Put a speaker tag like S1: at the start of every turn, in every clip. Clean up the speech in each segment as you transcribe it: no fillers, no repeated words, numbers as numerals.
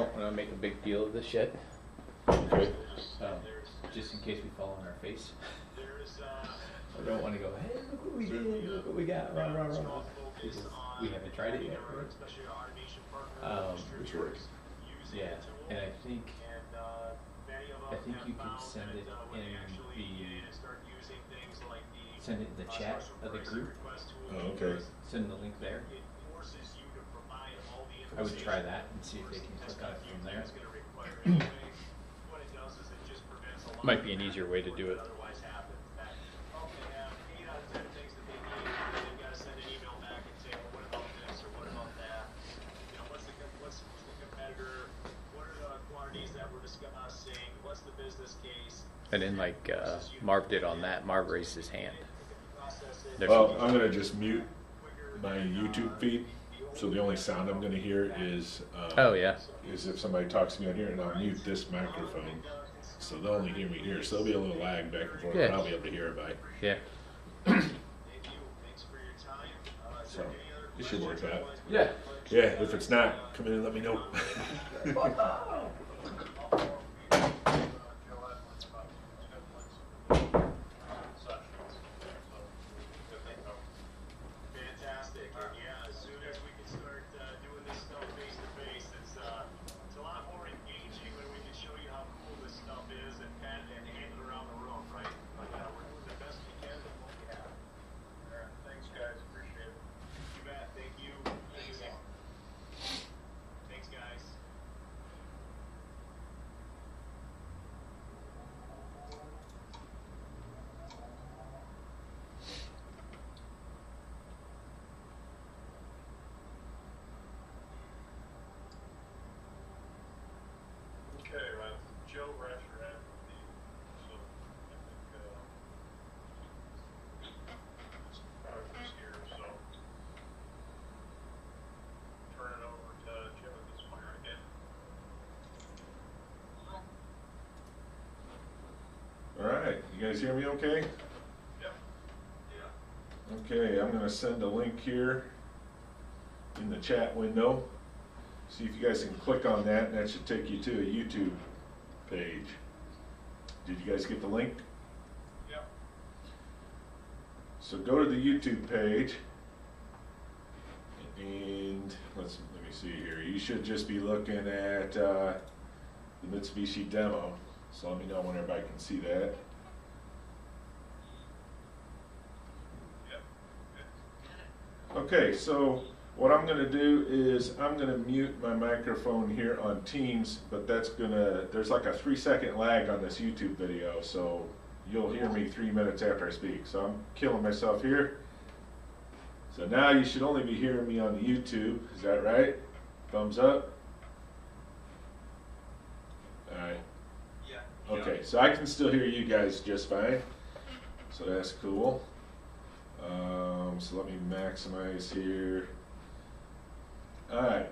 S1: don't want to make a big deal of this yet.
S2: Okay.
S1: Just in case we fall on our face. I don't want to go, hey, look what we did, look what we got, rah, rah, rah. Because we haven't tried it yet, right?
S2: Which works.
S1: Yeah, and I think you could send it in the chat of the group.
S2: Oh, okay.
S1: Send the link there. I would try that and see if they can click on it from there. Might be an easier way to do it. And then like Marv did on that, Marv raised his hand.
S2: Well, I'm going to just mute my YouTube feed, so the only sound I'm going to hear is is if somebody talks to me on here, and I'll mute this microphone, so they'll only hear me here. So there'll be a little lag back and forth, but I'll be able to hear everybody.
S1: Yeah.
S2: So it should work out.
S1: Yeah.
S2: Yeah, if it's not, come in and let me know. Alright, you guys hear me okay? Yeah. Okay, I'm going to send a link here in the chat window. See if you guys can click on that, and that should take you to a YouTube page. Did you guys get the link? Yeah. So go to the YouTube page, and let me see here. You should just be looking at the Mitsubishi Demo. So let me know when everybody can see that. Okay, so what I'm going to do is I'm going to mute my microphone here on Teams, but there's like a 3-second lag on this YouTube video, so you'll hear me 3 minutes after I speak. So I'm killing myself here. So now you should only be hearing me on the YouTube. Is that right? Thumbs up. All right. Okay, so I can still hear you guys just fine, so that's cool. So let me maximize here. Alright,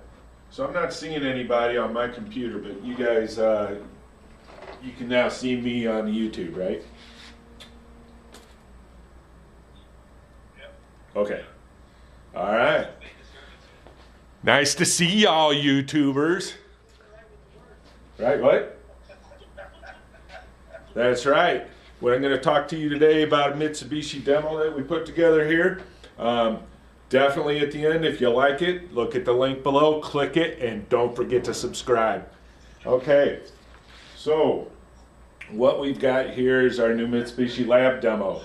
S2: so I'm not seeing anybody on my computer, but you guys, you can now see me on YouTube, right? Yep. Okay. Alright. Nice to see y'all, YouTubers. Right, what? That's right. Well, I'm going to talk to you today about a Mitsubishi Demo that we put together here. Definitely at the end, if you like it, look at the link below, click it, and don't forget to subscribe. Okay, so what we've got here is our new Mitsubishi Lab Demo.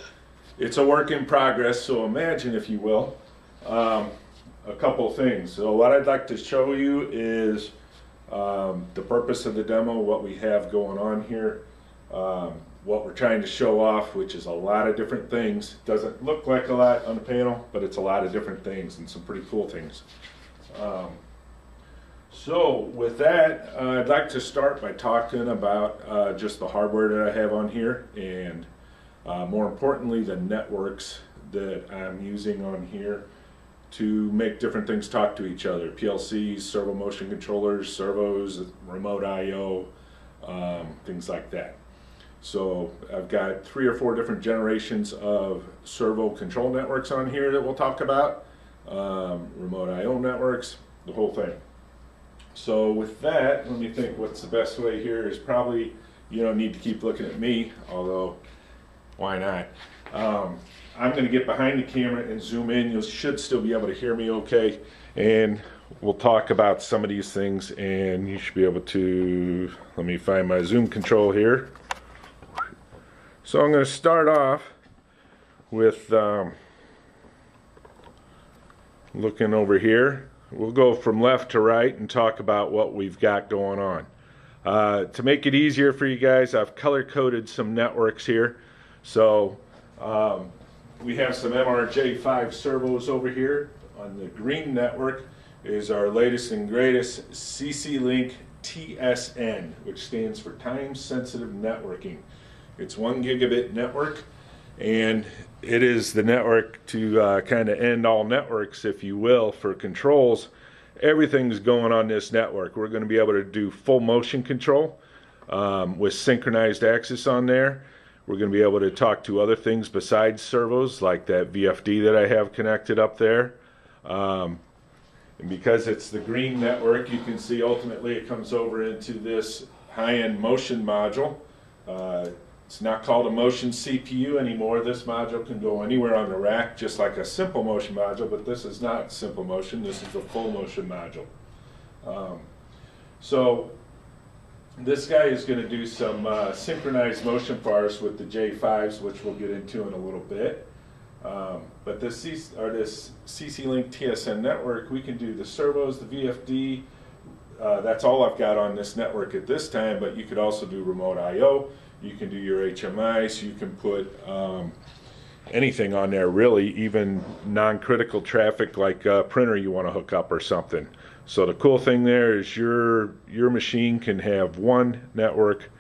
S2: It's a work in progress, so imagine, if you will, a couple things. So what I'd like to show you is the purpose of the demo, what we have going on here. What we're trying to show off, which is a lot of different things. Doesn't look like a lot on the panel, but it's a lot of different things and some pretty cool things. So with that, I'd like to start by talking about just the hardware that I have on here, and more importantly, the networks that I'm using on here to make different things talk to each other. PLCs, Servomotion Controllers, servos, remote I/O, things like that. So I've got 3 or 4 different generations of servo control networks on here that we'll talk about, remote I/O networks, the whole thing. So with that, let me think what's the best way here is probably, you don't need to keep looking at me, although why not? I'm going to get behind the camera and zoom in. You should still be able to hear me okay. And we'll talk about some of these things, and you should be able to, let me find my zoom control here. So I'm going to start off with looking over here. We'll go from left to right and talk about what we've got going on. To make it easier for you guys, I've color-coded some networks here. So we have some Mrj5 servos over here. On the green network is our latest and greatest CC-Link TSN, which stands for Time Sensitive Networking. It's 1 gigabit network, and it is the network to kind of end all networks, if you will, for controls. Everything's going on this network. We're going to be able to do full motion control with synchronized access on there. We're going to be able to talk to other things besides servos, like that VFD that I have connected up there. And because it's the green network, you can see ultimately it comes over into this high-end motion module. It's not called a motion CPU anymore. This module can go anywhere on the rack, just like a simple motion module, but this is not simple motion. This is a full motion module. So this guy is going to do some synchronized motion for us with the J5s, which we'll get into in a little bit. But this CC-Link TSN network, we can do the servos, the VFD. That's all I've got on this network at this time, but you could also do remote I/O. You can do your HMIs. You can put anything on there, really, even non-critical traffic like a printer you want to hook up or something. So the cool thing there is your machine can have one network,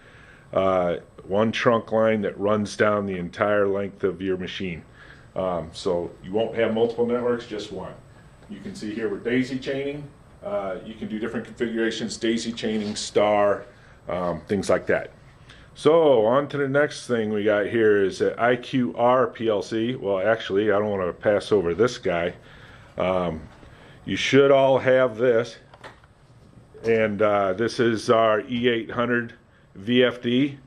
S2: one trunk line that runs down the entire length of your machine. So you won't have multiple networks, just one. You can see here we're daisy chaining. You can do different configurations, daisy chaining, star, things like that. So on to the next thing we got here is the Iqr Plc. Well, actually, I don't want to pass over this guy. You should all have this. And this is our E800 VFD.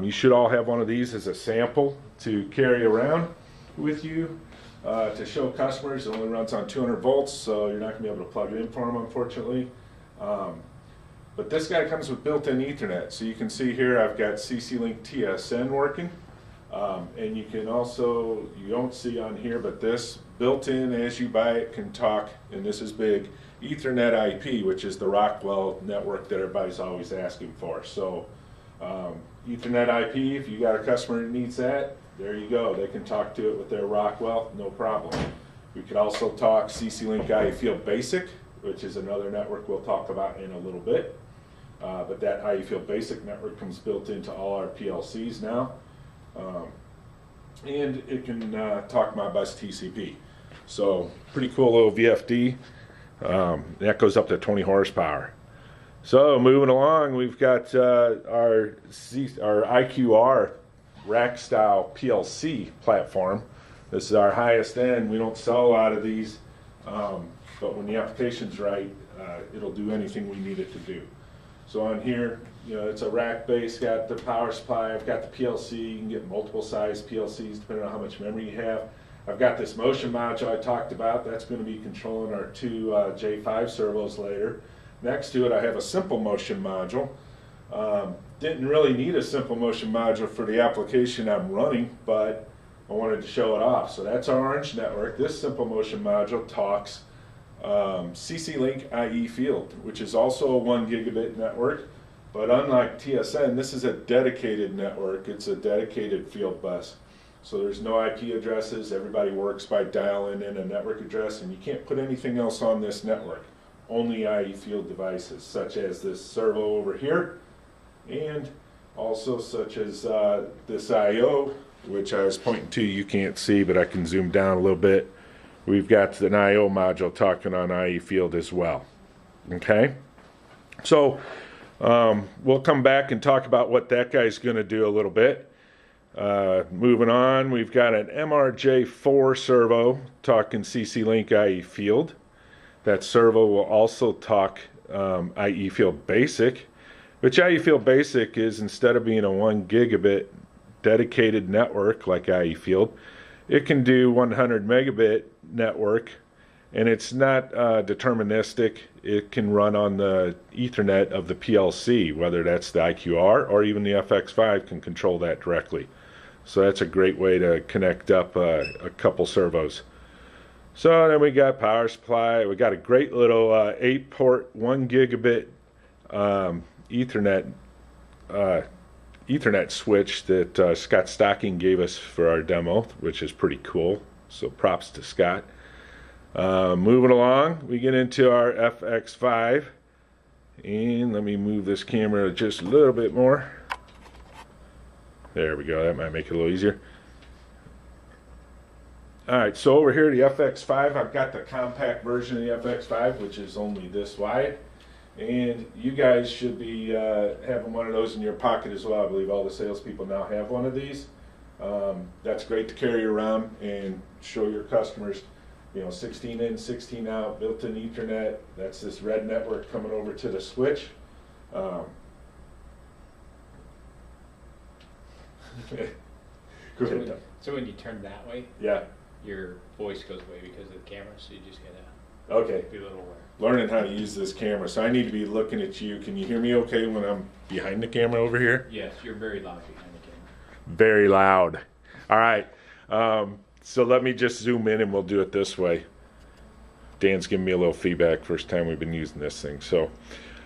S2: You should all have one of these as a sample to carry around with you to show customers. It only runs on 200 volts, so you're not going to be able to plug it in for them, unfortunately. But this guy comes with built-in Ethernet, so you can see here I've got CC-Link TSN working, and you can also, you don't see on here, but this built-in as you buy it can talk, and this is big, Ethernet IP, which is the Rockwell network that everybody's always asking for. So Ethernet IP, if you got a customer that needs that, there you go. They can talk to it with their Rockwell, no problem. We could also talk CC-Link IE Field Basic, which is another network we'll talk about in a little bit. But that IE Field Basic network comes built into all our PLCs now. And it can talk Modbus TCP. So pretty cool little VFD. That goes up to 20 horsepower. So moving along, we've got our Iqr Rack Style Plc platform. This is our highest end. We don't sell a lot of these, but when the application's right, it'll do anything we need it to do. So on here, you know, it's a rack base, got the power supply, I've got the PLC. You can get multiple size PLCs depending on how much memory you have. I've got this motion module I talked about. That's going to be controlling our two J5 servos later. Next to it, I have a simple motion module. Didn't really need a simple motion module for the application I'm running, but I wanted to show it off. So that's our orange network. This simple motion module talks CC-Link IE Field, which is also a 1 gigabit network, but unlike TSN, this is a dedicated network. It's a dedicated field bus. So there's no IP addresses. Everybody works by dialing in a network address, and you can't put anything else on this network. Only IE Field devices, such as this servo over here, and also such as this I/O, which I was pointing to. You can't see, but I can zoom down a little bit. We've got an I/O module talking on IE Field as well. Okay, so we'll come back and talk about what that guy's going to do a little bit. Moving on, we've got an Mrj5 Servo talking CC-Link IE Field. That servo will also talk IE Field Basic, which IE Field Basic is, instead of being a 1 gigabit dedicated network like IE Field, it can do 100 megabit network, and it's not deterministic. It can run on the Ethernet of the PLC, whether that's the IQR or even the FX5 can control that directly. So that's a great way to connect up a couple servos. So then we got power supply. We got a great little 8-port 1 gigabit Ethernet switch that Scott Stocking gave us for our demo, which is pretty cool. So props to Scott. Moving along, we get into our FX5, and let me move this camera just a little bit more. There we go. That might make it a little easier. Alright, so over here, the FX5, I've got the compact version of the FX5, which is only this wide. And you guys should be having one of those in your pocket as well. I believe all the salespeople now have one of these. That's great to carry around and show your customers, you know, 16 in, 16 out, built-in Ethernet. That's this red network coming over to the switch. Go ahead.
S1: So when you turn that way,
S2: yeah,
S1: your voice goes away because of the camera, so you just
S2: gotta
S1: be a little aware.
S2: Learning how to use this camera. So I need to be looking at you. Can you hear me okay when I'm behind the camera over here?
S1: Yes, you're very loud behind the camera.
S2: Very loud. All right. So let me just zoom in and we'll do it this way. Dan's giving me a little feedback first time we've been using this thing. So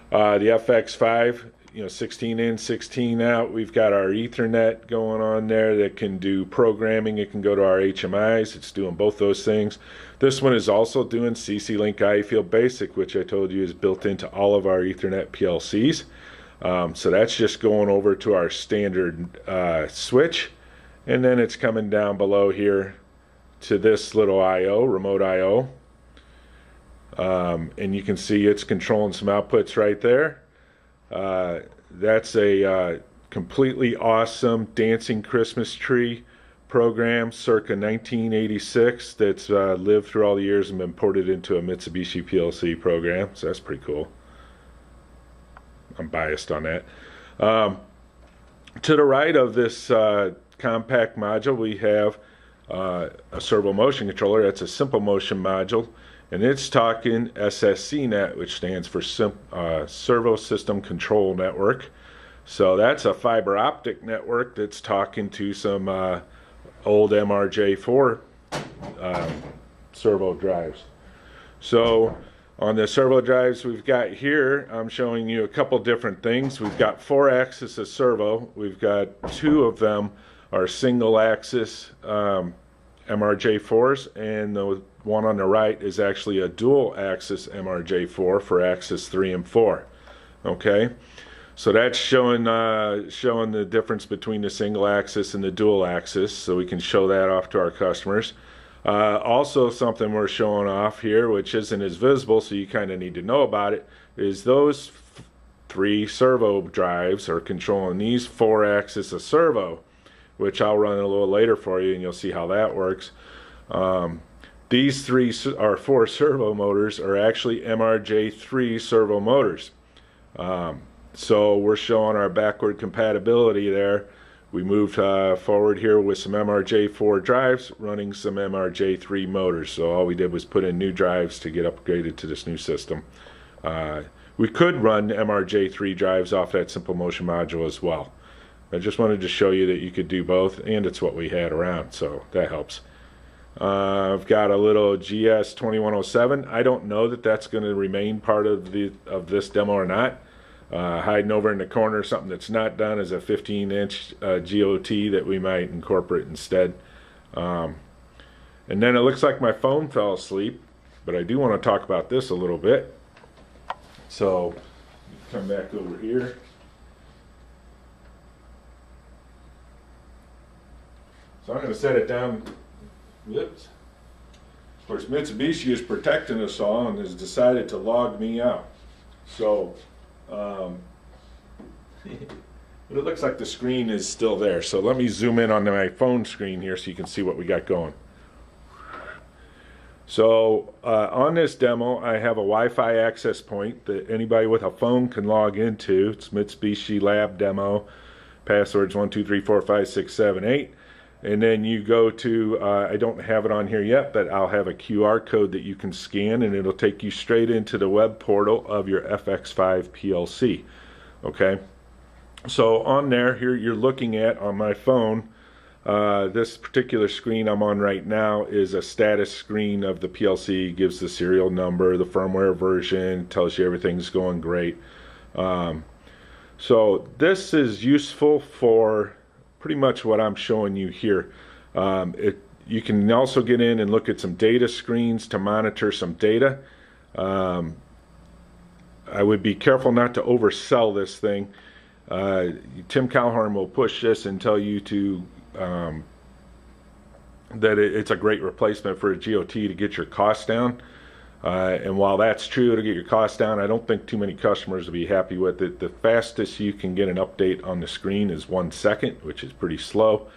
S2: the FX5, you know, 16 in, 16 out. We've got our Ethernet going on there that can do programming. It can go to our HMIs. It's doing both those things. This one is also doing CC-Link IE Field Basic, which I told you is built into all of our Ethernet PLCs. So that's just going over to our standard switch. And then it's coming down below here to this little I/O, remote I/O. And you can see it's controlling some outputs right there. That's a completely awesome dancing Christmas tree program circa 1986 that's lived through all the years and been ported into a Mitsubishi PLC program. So that's pretty cool. I'm biased on that. To the right of this compact module, we have a Servomotion Controller. That's a simple motion module. And it's talking SSCnet, which stands for Servo System Control Network. So that's a fiber optic network that's talking to some old Mrj5 servo drives. So on the servo drives we've got here, I'm showing you a couple different things. We've got 4 axis of servo. We've got 2 of them are single axis Mrj4s, and the one on the right is actually a dual axis Mrj4 for axis 3 and 4. Okay, so that's showing the difference between the single axis and the dual axis, so we can show that off to our customers. Also, something we're showing off here, which isn't as visible, so you kind of need to know about it, is those 3 servo drives are controlling these 4 axis of servo, which I'll run a little later for you, and you'll see how that works. These 4 servo motors are actually Mrj3 servo motors. So we're showing our backward compatibility there. We moved forward here with some Mrj4 drives running some Mrj3 motors. So all we did was put in new drives to get upgraded to this new system. We could run Mrj3 drives off that simple motion module as well. I just wanted to show you that you could do both, and it's what we had around, so that helps. I've got a little GS2107. I don't know that that's going to remain part of this demo or not. Hiding over in the corner, something that's not done, is a 15-inch GOT that we might incorporate instead. And then it looks like my phone fell asleep, but I do want to talk about this a little bit. So come back over here. So I'm going to set it down. Whoops. Of course, Mitsubishi is protecting us all and has decided to log me out. So, but it looks like the screen is still there. So let me zoom in on my phone screen here so you can see what we got going. So on this demo, I have a Wi-Fi access point that anybody with a phone can log into. It's Mitsubishi Lab Demo, passwords 1 2 3 4 5 6 7 8. And then you go to, I don't have it on here yet, but I'll have a QR code that you can scan, and it'll take you straight into the web portal of your FX5 PLC. Okay, so on there, here you're looking at on my phone, this particular screen I'm on right now is a status screen of the PLC. Gives the serial number, the firmware version, tells you everything's going great. So this is useful for pretty much what I'm showing you here. You can also get in and look at some data screens to monitor some data. I would be careful not to oversell this thing. Tim Calhorn will push this and tell you to that it's a great replacement for a GOT to get your costs down. And while that's true to get your costs down, I don't think too many customers will be happy with it. The fastest you can get an update on the screen is 1 second, which is pretty slow.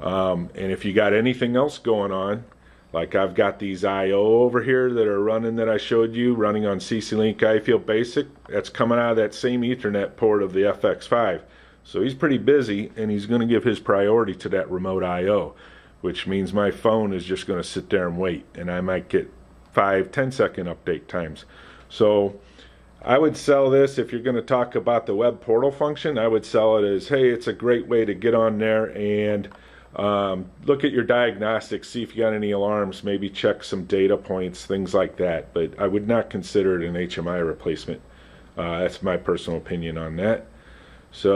S2: And if you got anything else going on, like I've got these I/O over here that are running that I showed you, running on CC-Link iField Basic, that's coming out of that same Ethernet port of the FX5. So he's pretty busy, and he's going to give his priority to that remote I/O, which means my phone is just going to sit there and wait, and I might get 5-10 second update times. So I would sell this, if you're going to talk about the web portal function, I would sell it as, hey, it's a great way to get on there and look at your diagnostics, see if you got any alarms, maybe check some data points, things like that. But I would not consider it an HMI replacement. That's my personal opinion on that. So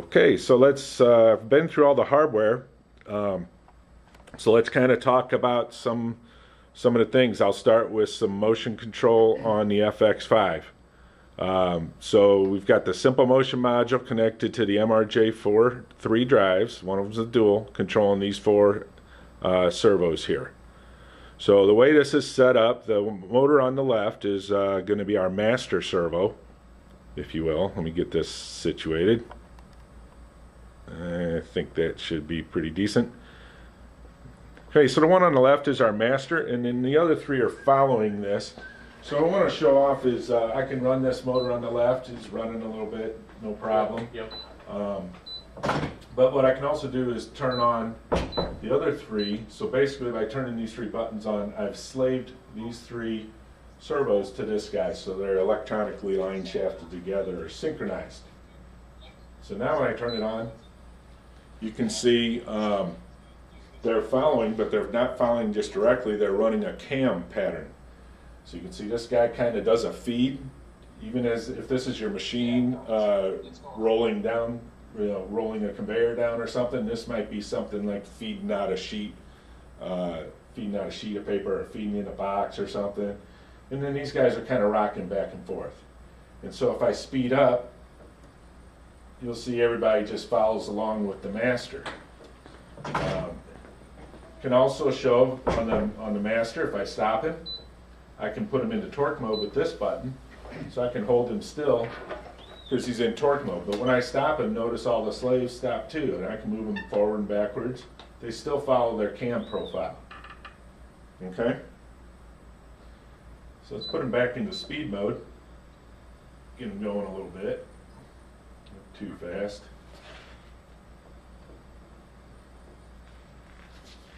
S2: okay, so let's been through all the hardware, so let's kind of talk about some of the things. I'll start with some motion control on the FX5. So we've got the simple motion module connected to the Mrj5 3 drives. One of them's a dual, controlling these 4 servos here. So the way this is set up, the motor on the left is going to be our master servo, if you will. Let me get this situated. I think that should be pretty decent. Okay, so the one on the left is our master, and then the other 3 are following this. So what I want to show off is I can run this motor on the left. It's running a little bit, no problem.
S1: Yep.
S2: But what I can also do is turn on the other 3. So basically by turning these 3 buttons on, I've slaved these 3 servos to this guy, so they're electronically line shafted together or synchronized. So now when I turn it on, you can see they're following, but they're not following just directly, they're running a cam pattern. So you can see this guy kind of does a feed, even as if this is your machine rolling down, rolling a conveyor down or something. This might be something like feeding out a sheet of paper, or feeding in a box or something. And then these guys are kind of rocking back and forth. And so if I speed up, you'll see everybody just follows along with the master. Can also show on the master, if I stop him, I can put him into torque mode with this button, so I can hold him still because he's in torque mode. But when I stop him, notice all the slaves stop too, and I can move them forward and backwards. They still follow their cam profile. Okay? So let's put him back into speed mode. Get him going a little bit. Not too fast.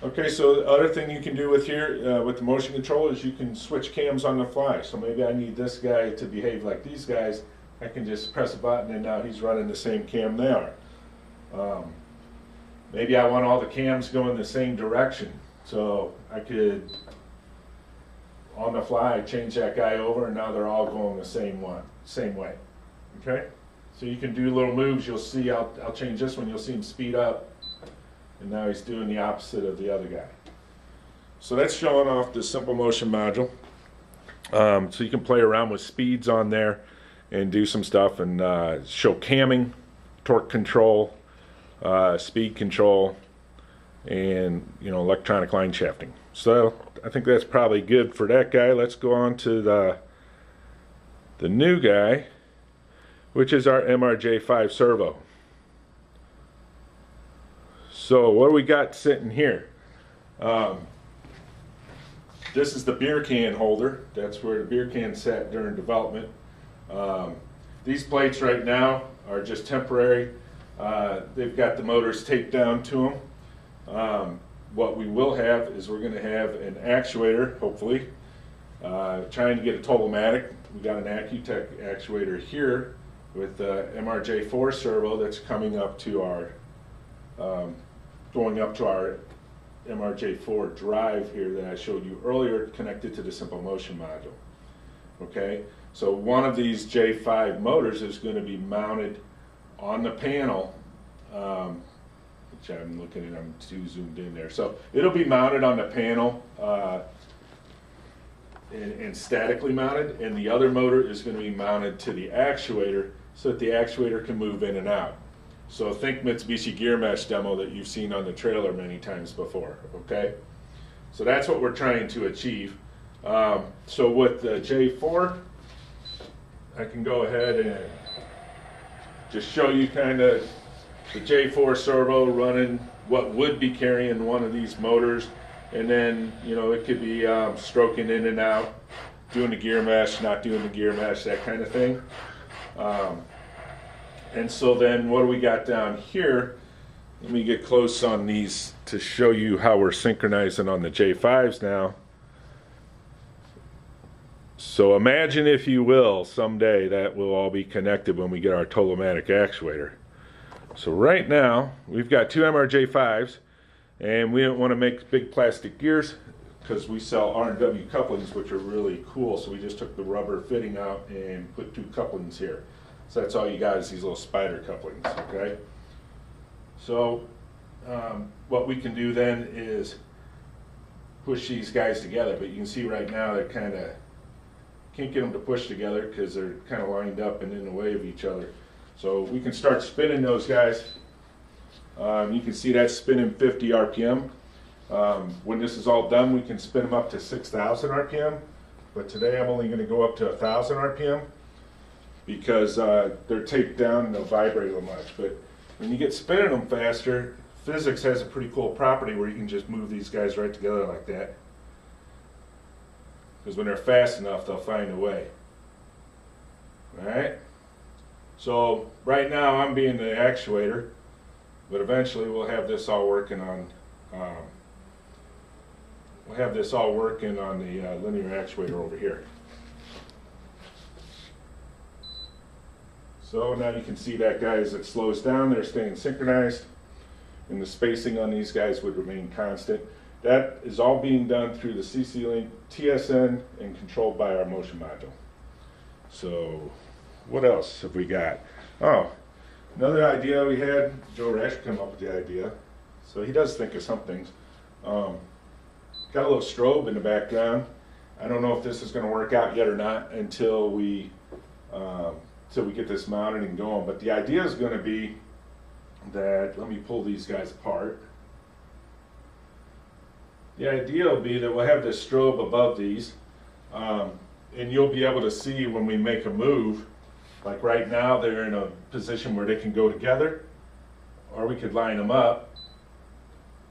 S2: Okay, so the other thing you can do with here, with the motion control, is you can switch cams on the fly. So maybe I need this guy to behave like these guys. I can just press a button and now he's running the same cam they are. Maybe I want all the cams going the same direction. So I could, on the fly, change that guy over and now they're all going the same way. Okay? So you can do little moves. You'll see, I'll change this one, you'll see him speed up. And now he's doing the opposite of the other guy. So that's showing off the simple motion module. So you can play around with speeds on there and do some stuff and show camming, torque control, speed control, and electronic line shafting. So I think that's probably good for that guy. Let's go on to the new guy, which is our Mrj5 Servo. So what do we got sitting here? This is the beer can holder. That's where the beer can sat during development. These plates right now are just temporary. They've got the motors taped down to them. What we will have is we're going to have an actuator, hopefully, trying to get a Total-matic. We got an Accutech actuator here with Mrj5 Servo that's coming up to our, going up to our Mrj4 drive here that I showed you earlier, connected to the Servomotion module. Okay, so one of these J5 motors is going to be mounted on the panel, which I'm looking at, I'm too zoomed in there. So it'll be mounted on the panel and statically mounted, and the other motor is going to be mounted to the actuator so that the actuator can move in and out. So think Mitsubishi gear mesh demo that you've seen on the trailer many times before, okay? So that's what we're trying to achieve. So with the J4, I can go ahead and just show you kind of the J4 servo running what would be carrying one of these motors, and then, you know, it could be stroking in and out, doing the gear mesh, not doing the gear mesh, that kind of thing. And so then what do we got down here? Let me get close on these to show you how we're synchronizing on the J5s now. So imagine, if you will, someday that will all be connected when we get our Total-matic actuator. So right now, we've got two Mrj5s, and we don't want to make big plastic gears because we sell R&W couplings, which are really cool. So we just took the rubber fitting out and put two couplings here. So that's all you got is these little spider couplings, okay? So what we can do then is push these guys together, but you can see right now they're kind of, can't get them to push together because they're kind of lined up and in the way of each other. So we can start spinning those guys. You can see that spinning 50 RPM. When this is all done, we can spin them up to 6,000 RPM, but today I'm only going to go up to 1,000 RPM. Because they're taped down and they'll vibrate a little much. But when you get spinning them faster, physics has a pretty cool property where you can just move these guys right together like that. Because when they're fast enough, they'll find a way. Alright? So right now I'm being the actuator, but eventually we'll have this all working on the linear actuator over here. So now you can see that, guys, it slows down, they're staying synchronized, and the spacing on these guys would remain constant. That is all being done through the CC-Link TSN and controlled by our motion module. So what else have we got? Oh, another idea we had, Joe Rash came up with the idea, so he does think of some things. Got a little strobe in the background. I don't know if this is going to work out yet or not until we get this mounted and going, but the idea is going to be that, let me pull these guys apart. The idea will be that we'll have this strobe above these, and you'll be able to see when we make a move, like right now they're in a position where they can go together, or we could line them up.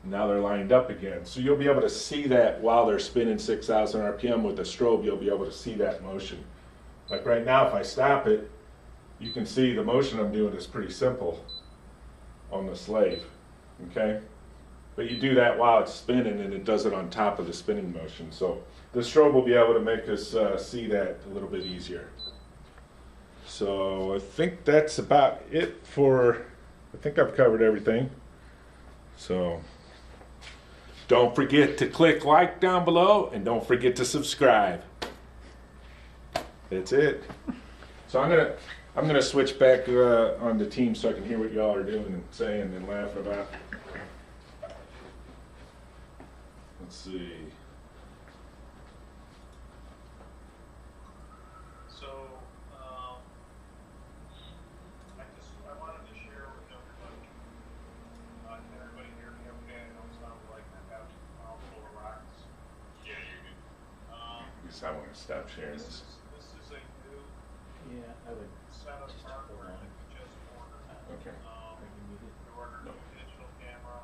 S2: Now they're lined up again. So you'll be able to see that while they're spinning 6,000 RPM with the strobe, you'll be able to see that motion. Like right now, if I stop it, you can see the motion I'm doing is pretty simple on the slave, okay? But you do that while it's spinning, and it does it on top of the spinning motion. So the strobe will be able to make us see that a little bit easier. So I think that's about it for, I think I've covered everything. So don't forget to click like down below, and don't forget to subscribe. That's it. So I'm gonna switch back on the team so I can hear what y'all are doing and saying and laughing about. Let's see.
S3: So I wanted to share with everybody. Can everybody hear me okay? I know it sounds like I have full of rocks. Yeah, you're good.
S2: I guess I want to stop sharing this.
S3: This is a new
S1: Yeah, I would
S3: set of hardware that we just ordered.
S2: Okay.
S3: We ordered a digital camera,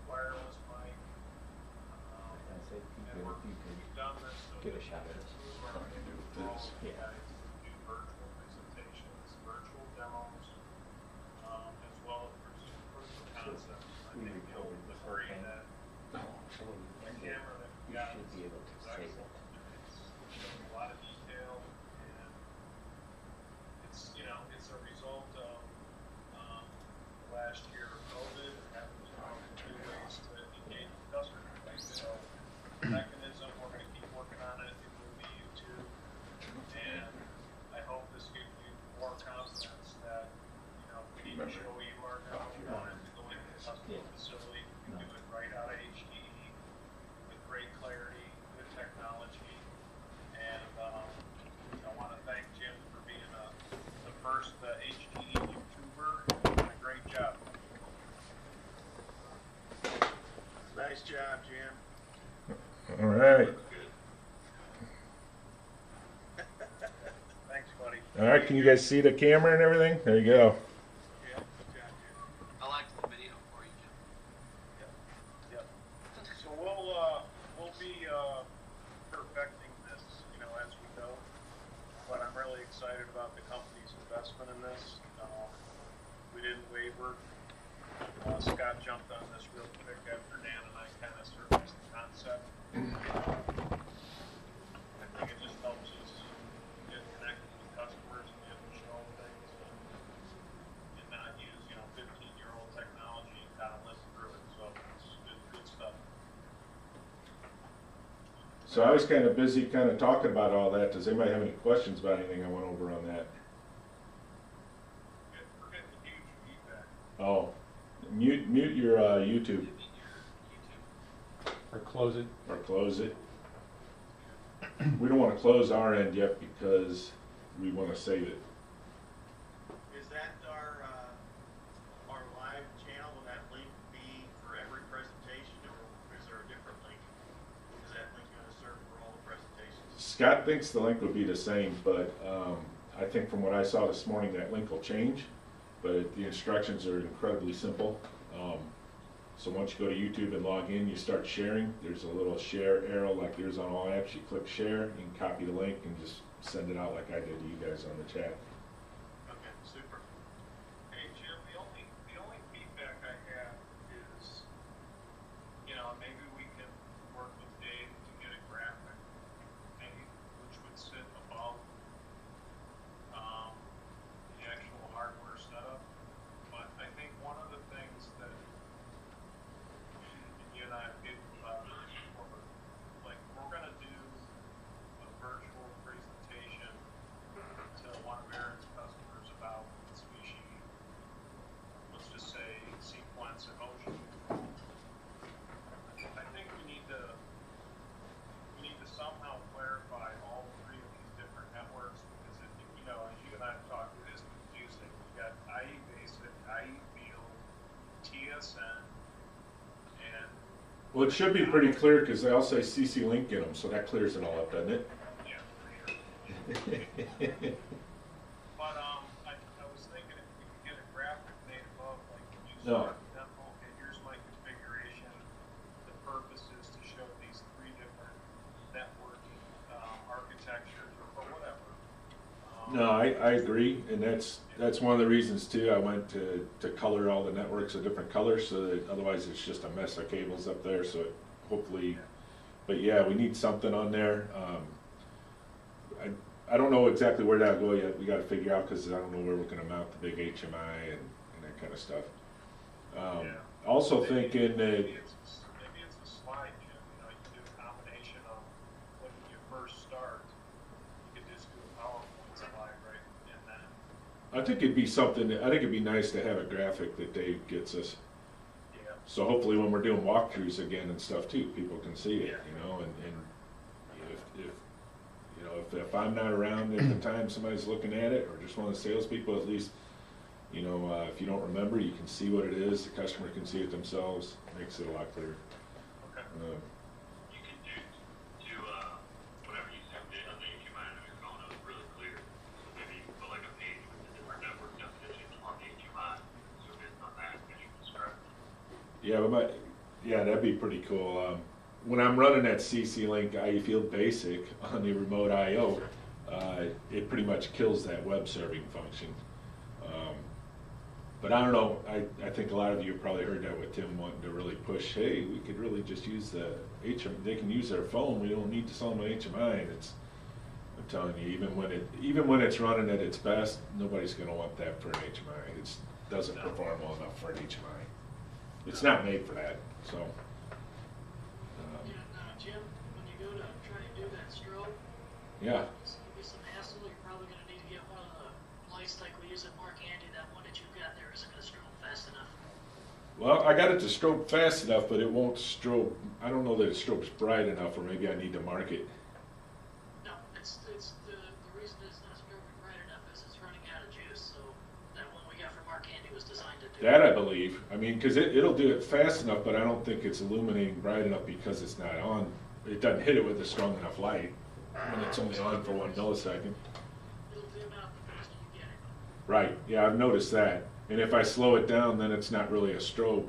S3: wireless mic,
S1: I said, we record the full thing, so when you end it, you should be able to save it.
S3: A lot of detail, and it's, you know, it's a result of last year of COVID and having to find new ways to engage with customers. So mechanism, we're going to keep working on it. It will be YouTube, and I hope this gives you more confidence that, you know, we need to show you our component to go into the customer facility. We can do it right out of HTE with great clarity, good technology, and I want to thank Jim for being the first HTE YouTuber. Doing a great job. Nice job, Jim.
S2: All right.
S3: Thanks, buddy.
S2: All right, can you guys see the camera and everything? There you go.
S3: Yeah, good job, Jim.
S4: I liked the video for you, Jim.
S3: Yep. So we'll be perfecting this, you know, as we go. But I'm really excited about the company's investment in this. We didn't waver. Scott jumped on this real quick after Dan and I kind of surfaced the concept. I think it just helps us get connected with customers and be able to show things and not use, you know, 15-year-old technology and kind of listen through it. So it's good stuff.
S2: So I was kind of busy kind of talking about all that. Does anybody have any questions about anything I went over on that?
S3: We're getting huge feedback.
S2: Oh, mute your YouTube
S1: Or close it.
S2: or close it. We don't want to close our end yet because we want to save it.
S5: Is that our live channel? Will that link be for every presentation, or is there a different link? Is that link going to serve for all the presentations?
S2: Scott thinks the link will be the same, but I think from what I saw this morning, that link will change. But the instructions are incredibly simple. So once you go to YouTube and log in, you start sharing. There's a little share arrow like there's on all apps. You click share, you can copy the link and just send it out like I did to you guys on the chat.
S5: Okay, super.
S3: Hey Jim, the only feedback I have is, you know, maybe we can work with Dave to get a graphic, maybe, which would sit above the actual hardware setup. But I think one of the things that you and I have given about before, like, we're gonna do a virtual presentation to one of Aaron's customers about Mitsubishi, let's just say, sequence and motion. I think we need to somehow clarify all three of these different networks, because it, you know, as you and I have talked, it is confusing. You got IE Basic, IE Field, TSN, and
S2: Well, it should be pretty clear because they all say CC link in them, so that clears it all up, doesn't it?
S3: yeah, for sure. But I was thinking if we could get a graphic made above, like when you
S2: No.
S3: start the demo, okay, here's my configuration. The purpose is to show these three different networking architectures or whatever.
S2: No, I agree, and that's one of the reasons too. I went to color all the networks a different color, so that otherwise it's just a mess of cables up there. So hopefully, but yeah, we need something on there. I don't know exactly where that'll go yet. We got to figure out because I don't know where we're going to mount the big HMI and that kind of stuff. Also thinking that.
S3: Maybe it's a slide, Jim. You know, you can do a combination of when you first start. You could just do a PowerPoint slide, right, and then.
S2: I think it'd be something. I think it'd be nice to have a graphic that Dave gets us.
S3: Yeah.
S2: So hopefully, when we're doing walkthroughs again and stuff too, people can see it. You know, and if you know if I'm not around at the time somebody's looking at it, or just one of the salespeople, at least, you know, if you don't remember, you can see what it is. The customer can see it themselves. Makes it a lot clearer.
S3: Okay.
S5: You can do whatever you zoomed in on the HMI on your phone. It was really clear. So maybe you can put like a page with the different network definitions on the HMI. Zoom in on that as you describe.
S2: Yeah, that'd be pretty cool. When I'm running that CC Link IE Field Basic on the remote I/O, it pretty much kills that web serving function. But But I don't know, I think a lot of you have probably heard that with Tim wanting to really push, hey, we could really just use the they can use their phone, we don't need to sell them an HMI, and I'm telling you, even when it's running at its best, nobody's gonna want that for an HMI. It doesn't perform well enough for an HMI. It's not made for that, so.
S6: Jim, when you go to try to do that strobe,
S2: Yeah.
S6: it's gonna be some hassle. You're probably gonna need to get one of the lights like we use at Mark Andy. That one that you've got there isn't gonna strobe fast enough.
S2: Well, I got it to strobe fast enough, but it won't strobe, I don't know that it strobes bright enough, or maybe I need to mark it.
S6: No, it's the reason it's not strobing bright enough is it's running out of juice. So that one we got from Mark Andy was designed to do
S2: That I believe. I mean, because it'll do it fast enough, but I don't think it's illuminating bright enough because it's not on. It doesn't hit it with a strong enough light when it's only on for 1 millisecond.
S6: It'll dim out the faster you get it.
S2: Right, yeah, I've noticed that. And if I slow it down, then it's not really a strobe.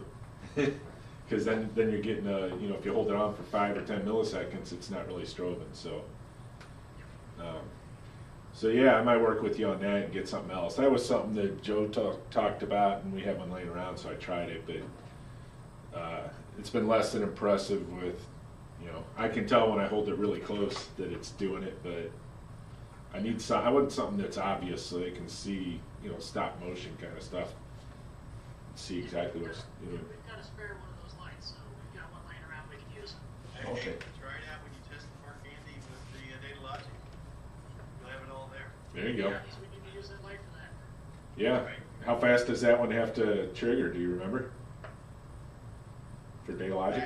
S2: Because then you're getting if you hold it on for 5 or 10 milliseconds, it's not really strobing. So yeah, I might work with you on that and get something else. That was something that Joe talked about, and we have one laying around, so I tried it, but it's been less than impressive with, I can tell when I hold it really close that it's doing it, but I want something that's obvious so they can see, stop motion kind of stuff. See exactly what's doing.
S6: We've got a spare one of those lights, so we've got one laying around we can use.
S2: Okay.
S7: Try it out when you test the Mark Andy with the data logic. You'll have it all there.
S2: There you go.
S6: Yeah, we need to use that light for that.
S2: Yeah. How fast does that one have to trigger? Do you remember? For data logic?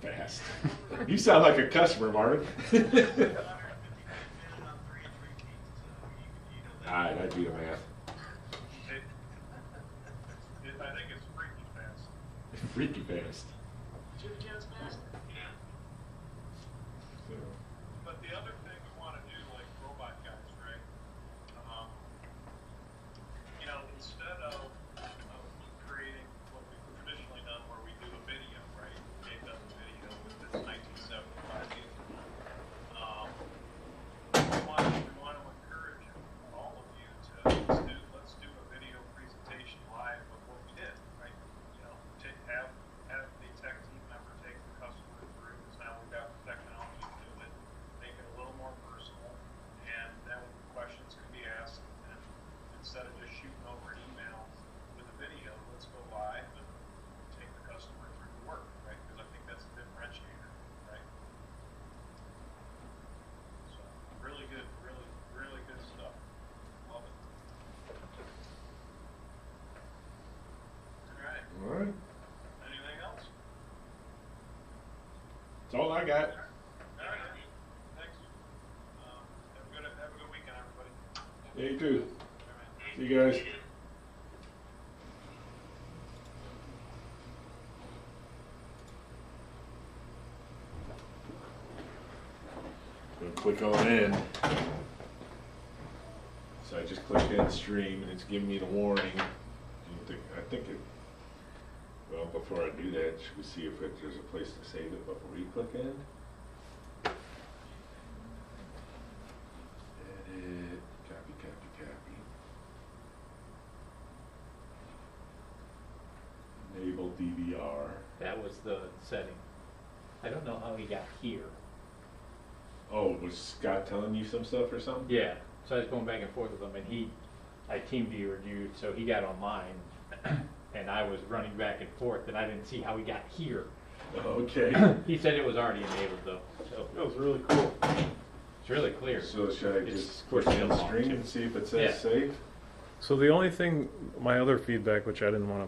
S2: Fast. You sound like a customer, Marvin. Alright, I do the math.
S3: I think it's freaky fast.
S2: Freaky fast.
S6: Jimmy John's fast.
S5: Yeah.
S2: So,
S3: But the other thing we want to do, like robot guys, right? Instead of creating what we've traditionally done, where we do a video, right? They've done the video with this 1975 unit. We want to encourage all of you to let's do a video presentation live of what we did, right? Have the tech team member take the customer through, because now we've got the technology to do it, make it a little more personal, and then questions can be asked, and instead of just shooting over an email with a video, let's go live and take the customer through the work, right? Because I think that's a differentiator, right? So, really good, really good stuff. Love it. All right.
S2: all right.
S3: Anything else?
S2: That's all I got.
S3: All right. Thanks. Have a good weekend, everybody.
S2: Yeah, you too.
S3: All right.
S2: See you guys. Gonna click on in. So I just clicked in stream and it's giving me the warning. I think it, well, before I do that, should we see if there's a place to save it before we click in? Edit, copy. Enable DVR.
S1: That was the setting. I don't know how he got here.
S2: Oh, was Scott telling you some stuff or something?
S1: Yeah, so I was going back and forth with him, and I team viewed you, so he got online, and I was running back and forth, and I didn't see how he got here.
S2: Okay.
S1: He said it was already enabled though, so it was really cool. It's really clear.
S2: So should I
S1: It's,
S2: just
S1: of course,
S2: click on
S1: still
S2: stream
S1: long,
S2: and
S1: too.
S2: see if it says
S1: Yeah.
S2: save?
S8: So the only thing, my other feedback, which I didn't want to